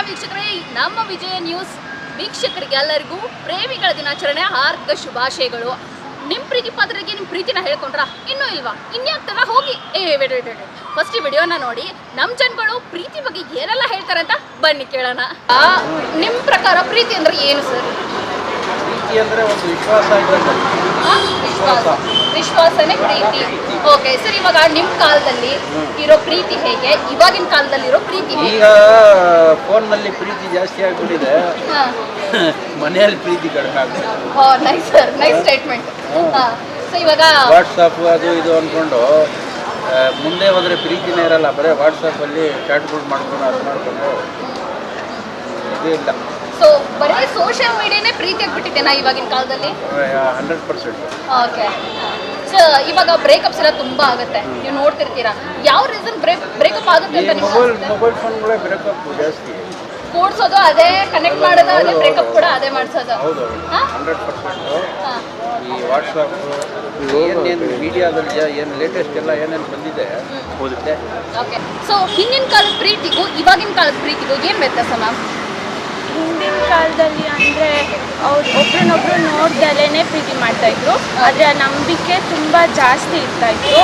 ವೀಕ್ಷಕರೇ, ನಮ್ಮ ವಿಜಯ ನ್ಯೂಸ್ ವೀಕ್ಷಕರಿಗೆಲ್ಲರಿಗೂ ಪ್ರೇಮಿಗಳ ದಿನಾಚರಣೆ ಹಾರ್ದಿಕ ಶುಭಾಶಯಗಳು. ನಿಮ್ಮ ಪ್ರೀತಿ ಪಾತ್ರರಿಗೆ ನಿಮ್ಮ ಪ್ರೀತಿನ ಹೇಳ್ಕೊಂಡ್ರ ಇನ್ನೂ ಇಲ್ವಾ? ಇನ್ಯಾಗ್ತಾರ ಹೋಗಿ ಫಸ್ಟ್ ಈ ವಿಡಿಯೋನ ನೋಡಿ. ನಮ್ಮ ಜನಗಳು ಪ್ರೀತಿ ಬಗ್ಗೆ ಏನೆಲ್ಲ ಹೇಳ್ತಾರೆ ಅಂತ ಬನ್ನಿ ಕೇಳೋಣ. ನಿಮ್ಮ ಪ್ರಕಾರ ಪ್ರೀತಿ ಅಂದ್ರೆ ಏನು ಸರ್? ಪ್ರೀತಿ ಅಂದ್ರೆ ಒಂದು ವಿಶ್ವಾಸ ವಿಶ್ವಾಸನೇ ಪ್ರೀತಿ. ಓಕೆ ಸರ್, ಇವಾಗ ನಿಮ್ಮ ಕಾಲದಲ್ಲಿ ಇರೋ ಪ್ರೀತಿ ಹೇಗೆ, ಇವಾಗಿನ ಕಾಲದಲ್ಲಿ ಇರೋ ಪ್ರೀತಿ ಹೇಗೆ? ಈಗ ಫೋನ್ನಲ್ಲಿ ಪ್ರೀತಿ ಜಾಸ್ತಿ ಆಗ್ಬಿಟ್ಟಿದೆ, ಮನೆಯಲ್ಲಿ ಪ್ರೀತಿ ಕಡಿಮೆ ಆಗ್ಬಿಟ್ಟಿದೆ. Nice sir, nice statement. So ಇವಾಗ ವಾಟ್ಸಪ್ ಅದು ಇದು ಅಂದ್ಕೊಂಡು ಮುಂದೆ ಹೋದರೆ ಪ್ರೀತಿನೇ ಇರಲ್ಲ, ಬರೀ ವಾಟ್ಸಪ್ಪಲ್ಲಿ ಚಾಟ್ಗಳು ಮಾಡ್ಕೊಂಡು ಅದು ಮಾಡಿಕೊಂಡು ಇದು ಇಲ್ಲ. ಸೊ ಬರೀ ಸೋಷಿಯಲ್ ಮೀಡಿಯಾನೇ ಪ್ರೀತಿ ಆಗ್ಬಿಟ್ಟಿದ್ದೇನಾ ಇವಾಗಿನ ಕಾಲದಲ್ಲಿ? 100%. ಓಕೆ. ಸೊ ಇವಾಗ ಬ್ರೇಕಪ್ಸ್ ಎಲ್ಲ ತುಂಬಾ ಆಗುತ್ತೆ, ನೀವು ನೋಡ್ತಿರ್ತೀರಾ. ಯಾವ ರೀಸನ್ ಬ್ರೇಕಪ್ ಆಗುತ್ತೆ ಅಂತ ಮೊಬೈಲ್ ಫೋನ್ಗಳೇ ಬ್ರೇಕಪ್ ಜಾಸ್ತಿ. ಕೂಡ್ಸೋದು ಅದೇ, ಕನೆಕ್ಟ್ ಮಾಡೋದು ಅದೇ, ಬ್ರೇಕಪ್ ಕೂಡ ಅದೇ ಮಾಡಿಸೋದು. ಹೌದು, 100%. ಈ ವಾಟ್ಸಪ್ ಏನೇನು ಮೀಡಿಯಾದಲ್ಲಿ ಏನು ಲೇಟೆಸ್ಟ್ ಎಲ್ಲ ಏನೇನು ಬಂದಿದೆ ಓದುತ್ತೆ. ಓಕೆ. ಸೊ ಹಿಂದಿನ ಕಾಲದ ಪ್ರೀತಿಗೂ ಇವಾಗಿನ ಕಾಲದ ಪ್ರೀತಿಗೂ ಏನು ವ್ಯತ್ಯಾಸ ಮ್ಯಾಮ್? ಹಿಂದಿನ ಕಾಲದಲ್ಲಿ ಅಂದರೆ ಅವ್ರು ಒಬ್ರನ್ನೊಬ್ರು ನೋಡ್ದಲೇ ಪ್ರೀತಿ ಮಾಡ್ತಾಯಿದ್ರು, ಆದರೆ ನಂಬಿಕೆ ತುಂಬ ಜಾಸ್ತಿ ಇರ್ತಾಯಿತ್ತು.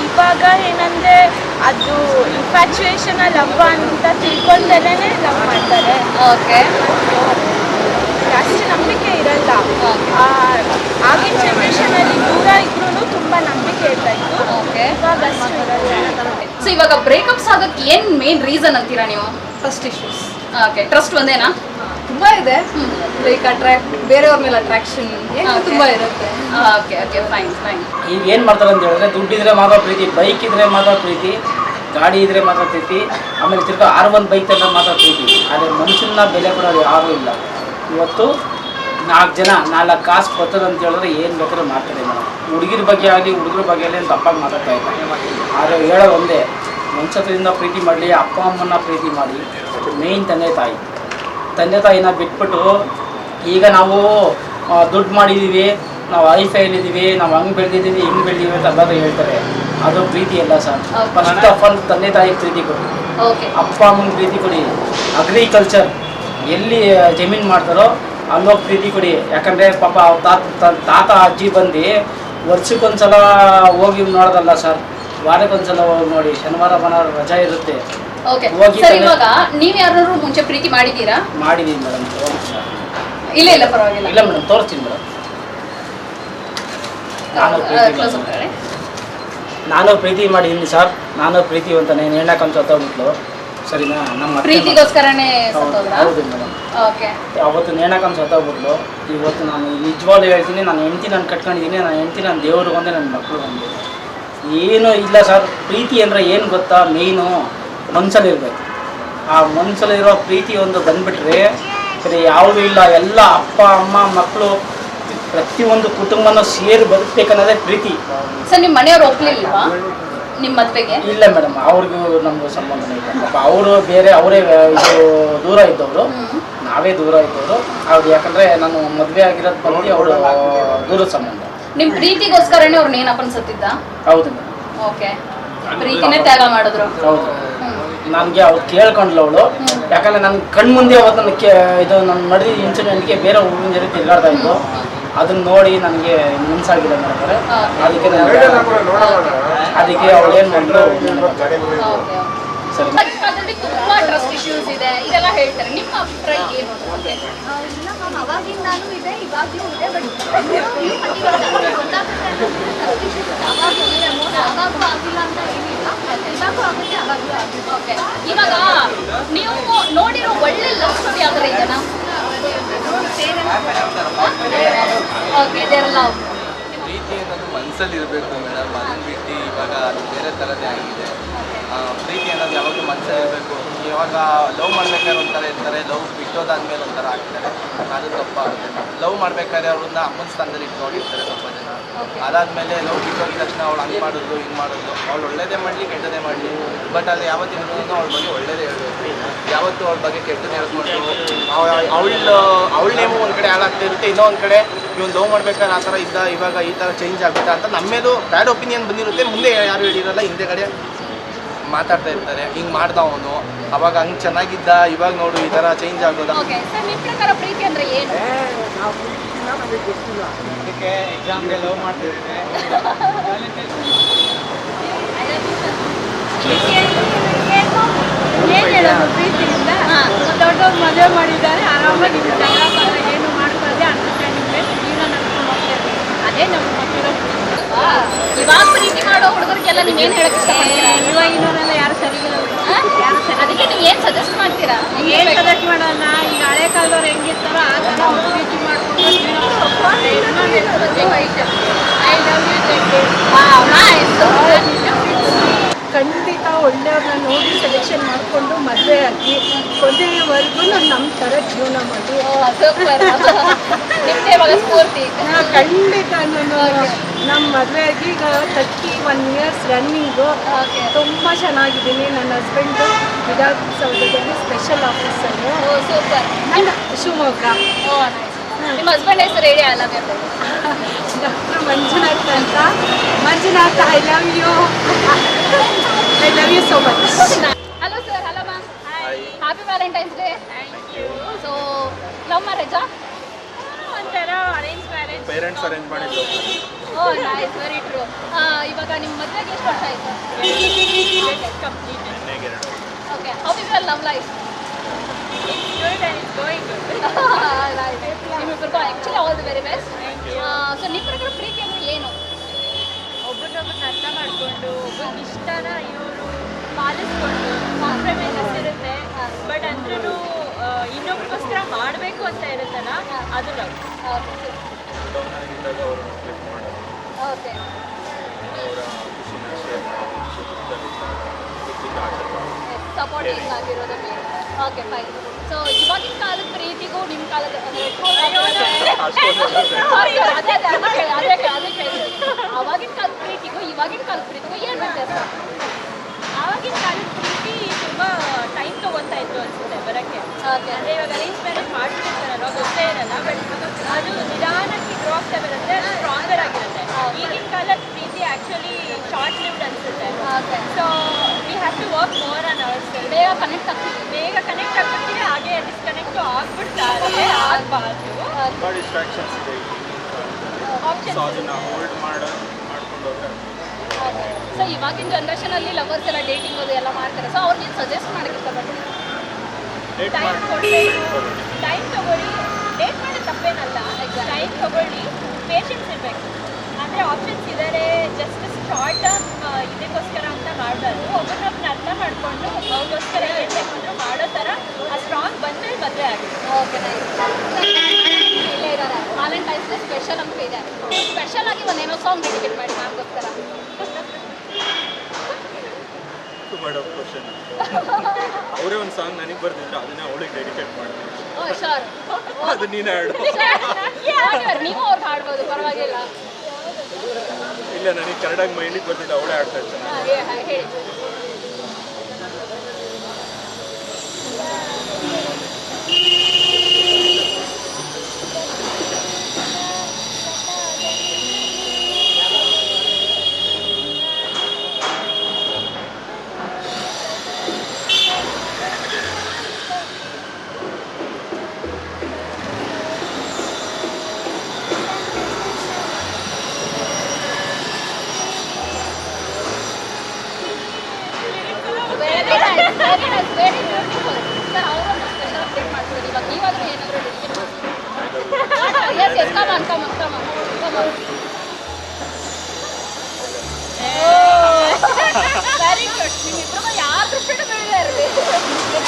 ಇವಾಗ ಏನಂದರೆ ಅದು ಇನ್ಫ್ಯಾಚುಯೇಷನಲ್ಲಿ ಲವ್ ಅಂತ ತಿಳ್ಕೊಂಡಲೇ ಲವ್ ಮಾಡ್ತಾರೆ. ಓಕೆ. ಜಾಸ್ತಿ ನಂಬಿಕೆ ಇರಲ್ಲ. ಆಗಿನ ಜನ್ರೇಷನಲ್ಲಿ ದೂರ ಇದ್ರೂ ತುಂಬ ನಂಬಿಕೆ ಇರ್ತಾಯಿತ್ತು. ಓಕೆ. ಇವಾಗ ಅಷ್ಟು ಇರಲ್ಲ. ಸೊ ಇವಾಗ ಬ್ರೇಕಪ್ಸ್ ಆಗೋಕ್ಕೆ ಏನು ಮೇನ್ ರೀಸನ್ ಅಂತೀರಾ ನೀವು? First issues. ಓಕೆ. ಟ್ರಸ್ಟ್ ಒಂದೇನಾ? ತುಂಬಾ ಇದೆ, ಲೈಕ್ ಬೇರೆಯವ್ರ ಮೇಲೆ ಅಟ್ರಾಕ್ಷನ್ ತುಂಬಾ ಇರುತ್ತೆ. Okay okay, fine fine. ಈಗ ಏನು ಮಾಡ್ತಾರೆ ಅಂತ ಹೇಳಿದ್ರೆ, ದುಡ್ಡಿದ್ರೆ ಮಾತ್ರ ಪ್ರೀತಿ, ಬೈಕ್ ಇದ್ರೆ ಮಾತ್ರ ಪ್ರೀತಿ, ಗಾಡಿ ಇದ್ರೆ ಮಾತ್ರ ಪ್ರೀತಿ, ಆಮೇಲೆ ತಿರ್ಗಾ R1 ಬೈಕ್ ತಂದ್ರೆ ಮಾತ್ರ ಪ್ರೀತಿ. ಆದರೆ ಮನುಷ್ಯನ ಬೆಲೆ ಕೊಡೋದು ಯಾರೂ ಇಲ್ಲ. ಇವತ್ತು 4 ಕಾಸು ಬರ್ತದೆ ಅಂತ ಹೇಳಿದ್ರೆ ಏನು ಬೇಕಾದ್ರೂ ಮಾಡ್ತಾರೆ ಮೇಡಮ್. ಹುಡುಗಿರ ಬಗ್ಗೆ ಆಗಲಿ ಹುಡುಗರ ಬಗ್ಗೆ ಆಗಲಿ ತಪ್ಪಾಗಿ ಮಾತಾಡ್ತಾ ಇಲ್ಲ. ಆದರೆ ಹೇಳೋದು ಒಂದೇ, ಮನುಷ್ಯತ್ವದಿಂದ ಪ್ರೀತಿ ಮಾಡಲಿ, ಅಪ್ಪ ಅಮ್ಮನ ಪ್ರೀತಿ ಮಾಡಿ, ಮೇಯ್ನ್ ತಂದೆ ತಾಯಿನ ಬಿಟ್ಬಿಟ್ಟು ಈಗ ನಾವು ದುಡ್ಡು ಮಾಡಿದ್ದೀವಿ, ನಾವು ಐಫೈಲಿದ್ದೀವಿ, ನಾವು ಹಂಗೆ ಬೆಳೆದಿದ್ದೀವಿ ಹಿಂಗೆ ಬೆಳೆದಿದ್ದೀವಿ ಅಂತ ಎಲ್ಲರೂ ಹೇಳ್ತಾರೆ. ಅದು ಪ್ರೀತಿ ಅಲ್ಲ ಸರ್. ಫಸ್ಟ್ ಆಫ್ ಆಲ್ ತಂದೆ ತಾಯಿಗೆ ಪ್ರೀತಿ ಕೊಡಿ, ಅಪ್ಪ ಅಮ್ಮನ ಪ್ರೀತಿ ಕೊಡಿ. ಅಗ್ರಿಕಲ್ಚರ್ ಎಲ್ಲಿ ಜಮೀನು ಮಾಡ್ತಾರೋ ಅಲ್ಲೋಗಿ ಪ್ರೀತಿ ಕೊಡಿ. ಯಾಕಂದರೆ ಪಾಪ ತಾತ ಅಜ್ಜಿ ಬಂದು ವರ್ಷಕ್ಕೊಂದ್ಸಲ ಹೋಗಿ ನೋಡೋದಲ್ಲ ಸರ್, ವಾರಕ್ಕೊಂದ್ಸಲ ಹೋಗಿ ನೋಡಿ. ಶನಿವಾರ ಭಾನುವಾರ ರಜಾ ಇರುತ್ತೆ. ಓಕೆ ಸರ್, ಇವಾಗ ನೀವು ಯಾರು ಮುಂಚೆ ಪ್ರೀತಿ ಮಾಡಿದ್ದೀರಾ? ಮಾಡಿದ್ದೀನಿ ಮೇಡಮ್. ಇಲ್ಲ ಇಲ್ಲ ಪರವಾಗಿಲ್ಲ. ಇಲ್ಲ ಮೇಡಮ್, ತೋರಿಸ್ತೀನಿ ಮೇಡಮ್. ನಾನು ಪ್ರೀತಿ ಮಾಡಿದ್ದೀನಿ ಸರ್. ನಾನು ಪ್ರೀತಿ ಅಂತ ನಾನು ಹೆಣ್ಣಕ್ಕಂತ ಸತ್ತೋಗ್ಬಿಟ್ಲು, ಸರಿನಾ? ನಮ್ಮ ಪ್ರೀತಿಗೋಸ್ಕರನೇ ಸತ್ತೋದ್ರಾ? ಹೌದು ಮೇಡಮ್. ಓಕೆ. ಅವತ್ತು ನೇಣಕ್ಕಂತ ಸತ್ತೋಗ್ಬಿಟ್ಲು. ಇವತ್ತು ನಾನು ನಿಜವಾಗ್ಲೂ ಹೇಳ್ತೀನಿ, ನಾನು ಹೆಂಡ್ತಿ ನಾನು ಕಟ್ಕೊಂಡಿದ್ದೀನಿ, ನಾನು ಹೆಂಡ್ತಿ ನನ್ನ ದೇವ್ರಿಗೆ ಒಂದೇ, ನನ್ನ ಮಕ್ಕಳು ಒಂದೇ. ಏನೂ ಇಲ್ಲ ಸರ್. ಪ್ರೀತಿ ಅಂದರೆ ಏನು ಗೊತ್ತಾ? ಮೇಯ್ನು ಮನಸ್ಸಲ್ಲಿರ್ಬೇಕು. ಆ ಮನಸ್ಸಲ್ಲಿರೋ ಪ್ರೀತಿ ಒಂದು ಬಂದುಬಿಟ್ರೆ ಬೇರೆ ಯಾವುದೂ ಇಲ್ಲ. ಎಲ್ಲ ಅಪ್ಪ ಅಮ್ಮ ಮಕ್ಕಳು ಪ್ರತಿಯೊಂದು ಕುಟುಂಬನೂ ಸೇರಿ ಬದುಕಬೇಕನ್ನೋದೇ ಪ್ರೀತಿ. ಸರ್, ನಿಮ್ಮ ಮನೆಯವ್ರು ಒಪ್ಲಿಲ್ವಾ ನಿಮ್ಮ ಮದುವೆಗೆ? ಇಲ್ಲ ಮೇಡಮ್, ಅವ್ರಿಗೂ ನಮಗೂ ಸಂಬಂಧನೇ ಇಲ್ಲ. ಪಾಪ ಅವರು ಬೇರೆ, ಅವರೇ ಇದು ದೂರ ಇದ್ದವರು, ನಾವೇ ದೂರ ಇದ್ದವರು. ಅವ್ರು ಯಾಕಂದರೆ ನಾನು ಮದುವೆ ಆಗಿರೋದು ಬಂದು ಅವರು ದೂರದ ಸಂಬಂಧ. ನಿಮ್ಮ ಪ್ರೀತಿಗೋಸ್ಕರನೇ ಅವ್ರನ್ನ ಏನಪ್ಪ ಅನ್ಸುತ್ತಿದ್ದ? ಹೌದು ಮೇಡಮ್. ಓಕೆ. ಪ್ರೀತಿನೇ ತ್ಯಾಗ ಮಾಡಿದ್ರು. ಹೌದು. ನನಗೆ ಅವ್ರು ಕೇಳ್ಕೊಂಡ್ಲು ಅವಳು. ಯಾಕಂದರೆ ನನ್ನ ಕಣ್ಮುಂದೆ ಅವತ್ತು ನನಗೆ ಇದು ನನ್ನ ನಡೆದ ಇನ್ಸಿಡೆಂಟ್ಗೆ ಬೇರೆ ಹುಡುಗನ ಜೊತೆ ತಿರುಗಾಡ್ತಾ ಇತ್ತು. ಅದನ್ನ ನೋಡಿ ನನಗೆ ಮನ್ಸಾಗಿದೆ ಮಾಡಿದ್ರೆ, ಅದಕ್ಕೆ ಅವಳು ಏನು ಮಾಡಿದ್ರು ಸರಿ. ತುಂಬಾ ಟ್ರಸ್ಟ್ ಇಶ್ಯೂಸ್ ಇದೆ, ಇದೆಲ್ಲ ಹೇಳ್ತಾರೆ. ನಿಮ್ಮ ಅಭಿಪ್ರಾಯ ಏನು? ಇಲ್ಲ ಮ್ಯಾಮ್, ಅವಾಗಿಂದಾನು ಇದೆ, ಇವಾಗಲೂ ಇದೆ. ಬಟ್ ಅವಾಗೂ ಆಗಿಲ್ಲ ಅಂತ ಏನಿಲ್ಲ, ಇವಾಗೂ ಆಗುತ್ತೆ, ಅವಾಗಲೂ ಆಗುತ್ತೆ. ಓಕೆ. ಇವಾಗ ನೀವು ನೋಡಿರೋ ಒಳ್ಳೆ ಲವ್ ಸ್ಟೋರಿ ಯಾವ್ದಾರ ಇದೆನಾ? Okay, there love. ಪ್ರೀತಿ ಅನ್ನೋದು ಮನಸ್ಸಲ್ಲಿ ಇರಬೇಕು ಮೇಡಮ್. ಅದನ್ನು ಬಿಟ್ಟು ಇವಾಗ ಅದು ಬೇರೆ ಥರದೇ ಆಗಿದೆ. ಪ್ರೀತಿ ಅನ್ನೋದು ಯಾವಾಗಲೂ ಮನಸ್ಸಲ್ಲಿ ಇರಬೇಕು. ಇವಾಗ ಲವ್ ಮಾಡ್ಬೇಕಾದ್ರೆ ಒಂಥರ ಇರ್ತಾರೆ, ಲವ್ ಬಿಟ್ಟೋದಾದ್ಮೇಲೆ ಒಂಥರ ಆಗ್ತಾರೆ, ಅದು ತಪ್ಪಾಗುತ್ತೆ. ಲವ್ ಮಾಡ್ಬೇಕಾದ್ರೆ ಅವ್ರನ್ನ ಅಮ್ಮನ ಸ್ಥಾನದಲ್ಲಿ ಇಟ್ಕೊಂಡಿರ್ತಾರೆ ಸ್ವಲ್ಪ ಜನ. ಅದಾದಮೇಲೆ ಲವ್ ಬಿಟ್ಟೋಗಿದ ತಕ್ಷಣ ಅವಳು ಹಂಗೆ ಮಾಡೋದು ಹಿಂಗೆ ಮಾಡೋದು. ಅವಳು ಒಳ್ಳೇದೇ ಮಾಡಲಿ ಕೆಟ್ಟದೇ ಮಾಡಲಿ, ಬಟ್ ಅದು ಯಾವತ್ತಿದ್ರು ಅವಳ ಬಗ್ಗೆ ಒಳ್ಳೇದೇ ಹೇಳಬೇಕು. ಯಾವತ್ತೂ ಅವಳ ಬಗ್ಗೆ ಕೆಟ್ಟದೇ ಹೇಳ್ಕೊಂಡು ಅವಳ ನೇಮು ಒಂದು ಕಡೆ ಹಾಳಾಗ್ತಾ ಇರುತ್ತೆ, ಇನ್ನೊಂದು ಕಡೆ ಇವನು ಲವ್ ಮಾಡ್ಬೇಕಾದ್ರೆ ಆ ಥರ ಇದ್ದ, ಇವಾಗ ಈ ಥರ ಚೇಂಜ್ ಆಗುತ್ತೆ ಅಂತ ನಮ್ಮ ಮೇಲೂ ಬ್ಯಾಡ್ ಒಪಿನಿಯನ್ ಬಂದಿರುತ್ತೆ. ಮುಂದೆ ಯಾರು ಹೇಳಿರಲ್ಲ, ಹಿಂದೆಗಡೆ ಮಾತಾಡ್ತಾ ಇರ್ತಾರೆ, ಹಿಂಗೆ ಮಾಡ್ದ ಅವನು, ಅವಾಗ ಹಂಗೆ ಚೆನ್ನಾಗಿದ್ದ, ಇವಾಗ ನೋಡು ಈ ಥರ ಚೇಂಜ್ ಆಗೋದ. ಓಕೆ ಸರ್, ನಿಮ್ಮ ಪ್ರಕಾರ ಪ್ರೀತಿ ಅಂದ್ರೆ ಏನು? ಅದಕ್ಕೆ ಎಕ್ಸಾಮ್ಗೆ ಲವ್ ಮಾಡ್ತಿದ್ದೇನೆ. ಏನು ಹೇಳೋದು ಪ್ರೀತಿಯಿಂದ ದೊಡ್ಡವ್ರು ಮದುವೆ ಮಾಡಿದ್ದಾರೆ, ಆರಾಮಾಗಿ ಏನು ಮಾಡ್ಕೊಳ್ಳದೆ ಅಂಡರ್ಸ್ಟ್ಯಾಂಡಿಂಗ್ ಬೇಕು, ಜೀವನ ನಡ್ಕೊಂಡು ಹೋಗ್ತಾ ಇರ್ಬೇಕು. ಅದೇ ನಮ್ಮ ಮಕ್ಕಳು. ಇವಾಗ ಪ್ರೀತಿ ಮಾಡೋ ಹುಡುಗರಿಗೆಲ್ಲ ನೀವೇನು ಹೇಳಕ್ ಇಷ್ಟಪಡ್ತೀರಾ? ಇವಾಗಿನವರೆಲ್ಲ ಯಾರು ಸರಿಗಿಲ್ಲ, ಯಾರು ಸರಿ. ಅದಕ್ಕೆ ನೀವು ಏನು ಸಜೆಸ್ಟ್ ಮಾಡ್ತೀರಾ? ಏನು ಸಜೆಸ್ಟ್ ಮಾಡೋಣ, ಈಗ ಹಳೆ ಕಾಲದವ್ರು ಹೆಂಗಿರ್ತಾರೋ ಆ ಥರ ಅವ್ರು ಪ್ರೀತಿ ಮಾಡ್ಕೊಂಡು ಜೀವನ ಖಂಡಿತ ಒಳ್ಳೆಯವ್ರನ್ನ ನೋಡಿ ಸೆಲೆಕ್ಷನ್ ಮಾಡಿಕೊಂಡು ಮದುವೆ ಆಗಿ ಕೊನೆಯವರೆಗೂ ನಮ್ಮ ಥರ ಜೀವನ ಮಾಡಿ. ಸೂಪರ್. ನಿಮ್ದೇ ಇವಾಗ ಸ್ಫೂರ್ತಿ. ಖಂಡಿತ ನಾನು ನಮ್ಮ ಮದುವೆ ಆಗಿ ಈಗ 31 years ರನ್ನಿಂಗು. ತುಂಬ ಚೆನ್ನಾಗಿದ್ದೀನಿ. ನನ್ನ ಹಸ್ಬೆಂಡು ವಿಧಾನಸೌಧದಲ್ಲಿ ಸ್ಪೆಷಲ್ ಆಫೀಸರು. ಸೂಪರ್. ನನ್ನ ಶಿವಮೊಗ್ಗ. ನಿಮ್ಮ ಹಸ್ಬೆಂಡ್ ಹೆಸರು ಹೇಳಿ. ಅಲ್ಲ ಡಾಕ್ಟರ್ ಮಂಜುನಾಥ್ ಅಂತ. Manjunath, I love you so much. Hello sir. Hello ma'am. Happy Valentine's day. So love ಮ್ಯಾರೇಜಾ? ಒಂಥರ ಅರೇಂಜ್ ಮ್ಯಾರೇಜ್. ಪೇರೆಂಟ್ಸ್ ಅರೇಂಜ್ ಮಾಡಿದ್ರು. Oh nice, very true. ಇವಾಗ ನಿಮ್ಮ ಮದುವೆಗೆ ಎಷ್ಟು ವರ್ಷ ಆಯಿತು? Okay, how is your love life? ನಿಮ್ಮಿಬ್ಬರಿಗೂ actually all the very best. So ನಿಮ್ಮ ಪ್ರಕಾರ ಪ್ರೀತಿ ಅಂದರೆ ಏನು? ಒಬ್ಬರನ್ನೊಬ್ಬರನ್ನ ಅರ್ಥ ಮಾಡಿಕೊಂಡು ಒಬ್ಬರಿಗೆ ಇಷ್ಟನ ಇವರು ಪಾಲಿಸ್ಕೊಂಡು ಕಾಂಪ್ರಮೈಸಸ್ ಇರುತ್ತೆ, ಬಟ್ ಅಂದ್ರೂ ಇನ್ನೊಬ್ರಿಗೋಸ್ಕರ ಮಾಡಬೇಕು ಅಂತ ಇರುತ್ತಲ್ಲ, ಅದು ಲವ್. ಓಕೆ. ಸಪೋರ್ಟಿಂಗ್ ಆಗಿರೋದು ಮೇನ್. Okay fine. ಸೊ ಇವಾಗಿನ ಕಾಲದ ಪ್ರೀತಿಗೂ ನಿಮ್ಮ ಕಾಲದ ಅಂದರೆ ಅವಾಗಿನ ಕಾಲದ ಪ್ರೀತಿಗೂ ಇವಾಗಿನ ಕಾಲದ ಪ್ರೀತಿಗೂ ಏನು ವ್ಯತ್ಯಾಸ? ಆವಾಗಿನ ಕಾಲದ ಪ್ರೀತಿ ತುಂಬ ಟೈಮ್ ತೊಗೊತಾ ಇತ್ತು ಅನಿಸುತ್ತೆ ಬರೋಕ್ಕೆ. ಅಂದರೆ ಇವಾಗ ಅರೇಂಜ್ ಮ್ಯಾರೇಜ್ ಮಾಡ್ಬಿಟ್ಟಿರ್ತಾರಲ್ಲ, ಗೊತ್ತೇ ಇರಲ್ಲ, ಬಟ್ ಅದು ನಿಧಾನಕ್ಕೆ ಗ್ರೋ ಆಗ್ತಾ ಬರುತ್ತೆ, ಅದು ಸ್ಟ್ರಾಂಗರ್ ಆಗಿರುತ್ತೆ. ಈಗಿನ ಕಾಲದ ಪ್ರೀತಿ ಆ್ಯಕ್ಚುಲಿ ಶಾರ್ಟ್ ಲಿವ್ಡ್ ಅನಿಸುತ್ತೆ. So we have to work more on our self. ಬೇಗ ಕನೆಕ್ಟ್ ಆಗ್ಬಿಡ್ತೀವಿ, ಹಾಗೆ ಡಿಸ್ಕನೆಕ್ಟು ಆಗ್ಬಿಡ್ತಾರೆ, ಆಗಬಾರ್ದು. ಡಿಸ್ಟ್ರಾಕ್ಷನ್ಸ್ ಇದೆ, ಆಪ್ಷನ್ ಅದನ್ನ ಹೋಲ್ಡ್ ಮಾಡ್ಕೊಂಡು ಹೋದ್ರೆ. ಸೊ ಇವಾಗಿನ ಜನ್ರೇಷನಲ್ಲಿ ಲವರ್ಸ್ ಎಲ್ಲ ಡೇಟಿಂಗ್ ಅದು ಎಲ್ಲ ಮಾಡ್ತಾರೆ. ಸೊ ಅವ್ರಿಗೆ ಸಜೆಸ್ಟ್ ಮಾಡಕ್ಕೆ ಇಷ್ಟಪಡ್ತೀನಿ. ಟೈಮ್ ಕೊಡಬೇಕು, ಟೈಮ್ ತೊಗೊಳ್ಳಿ. ಡೇಟ್ ಮಾಡಿ ತಪ್ಪೇನಲ್ಲ, ಟೈಮ್ ತೊಗೊಳ್ಳಿ, ಪೇಷನ್ಸ್ ಇರಬೇಕು. ಅಂದರೆ ಆಪ್ಷನ್ಸ್ ಇದ್ದಾರೆ, ಜಸ್ಟ್ ಶಾರ್ಟ್ ಟರ್ಮ್ ಇದಕ್ಕೋಸ್ಕರ ಅಂತ ಮಾಡಬಾರ್ದು. ಒಬ್ಬರನ್ನೊಬ್ಬನ ಅರ್ಥ ಮಾಡಿಕೊಂಡು ಅವ್ರಿಗೋಸ್ಕರ ಏನು ಬೇಕಂದ್ರೂ ಮಾಡೋ ಥರ ಆ ಸ್ಟ್ರಾಂಗ್ ಬಂದರೆ ಮದುವೆ ಆಗುತ್ತೆ. Okay nice. ಇಲ್ಲೇ ಇದ್ದಾರೆ, ವ್ಯಾಲೆಂಟೈನ್ಸ್ ಡೇ ಸ್ಪೆಷಲ್ ಅಂತ ಇದೆ. ಸ್ಪೆಷಲ್ ಆಗಿ ಒಂದೇನೋ ಸಾಂಗ್ ಡೆಡಿಕೇಟ್ ಮಾಡಿ ಮ್ಯಾಮ್ಗೋಸ್ಕರ. ಮಾಡೋ ಕ್ವಶನ್ ಅವರೇ ಒಂದು ಸಾಂಗ್ ನನಗೆ ಬರ್ತಿದ್ರು, ಅದನ್ನ ಅವಳಿಗೆ ಡೆಡಿಕೇಟ್ ಮಾಡ್ತೀನಿ. ಓ ಶೋರ್. ಅದು ನೀನು ಹಾಡು. ನೀವು ಅವ್ರಿಗೆ ಹಾಡ್ಬೋದು, ಪರವಾಗಿಲ್ಲ. ಇಲ್ಲ, ನನಗೆ ಕನ್ನಡ ಮೈಂಡಿಗೆ ಬರ್ತಿದ್ದು ಅವಳೇ ಆಡ್ತಾ ಇರ್ತಾನೆ. ಹೇಳಿ. Very beautiful sir. ಅವರೊಂದು ಸ್ಪೆಷಲ್ ಅಪ್ಡೇಟ್ ಮಾಡ್ತಿದ್ದಾರೆ. ಇವಾಗ ನೀವಾದರೂ ಏನಾದರೂ ಡೆಡಿಕೇಟ್ ಮಾಡ್ತೀವಿ. Yes yes come on. Very good. ನಿಮ್ಮಿಬ್ಬರಿಗೂ ಯಾರು ದೃಷ್ಟಿನೂ ಬೀಳದೇ ಇರಲಿ.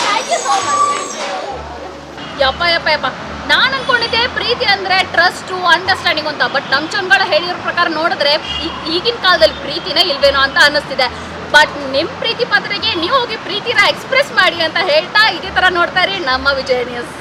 Thank you so much. ಯಪ್ಪ ನಾನು ಅನ್ಕೊಂಡಿದ್ದೆ ಪ್ರೀತಿ ಅಂದರೆ ಟ್ರಸ್ಟು, ಅಂಡರ್ಸ್ಟ್ಯಾಂಡಿಂಗ್ ಅಂತ. ಬಟ್ ನಮ್ಮ ಚೊನ್ಗಳ ಹೇಳಿರೋ ಪ್ರಕಾರ ನೋಡಿದ್ರೆ ಈಗಿನ ಕಾಲದಲ್ಲಿ ಪ್ರೀತಿನೇ ಇಲ್ವೇನೋ ಅಂತ ಅನ್ನಿಸ್ತಿದೆ. ಬಟ್ ನಿಮ್ಮ ಪ್ರೀತಿ ಪತ್ರಿಕೆ ನೀವು ಹೋಗಿ ಪ್ರೀತಿನ ಎಕ್ಸ್ಪ್ರೆಸ್ ಮಾಡಿ ಅಂತ ಹೇಳ್ತಾ ಇದೇ ಥರ ನೋಡ್ತಾ ಇರಿ ನಮ್ಮ ವಿಜಯ ನ್ಯೂಸ್.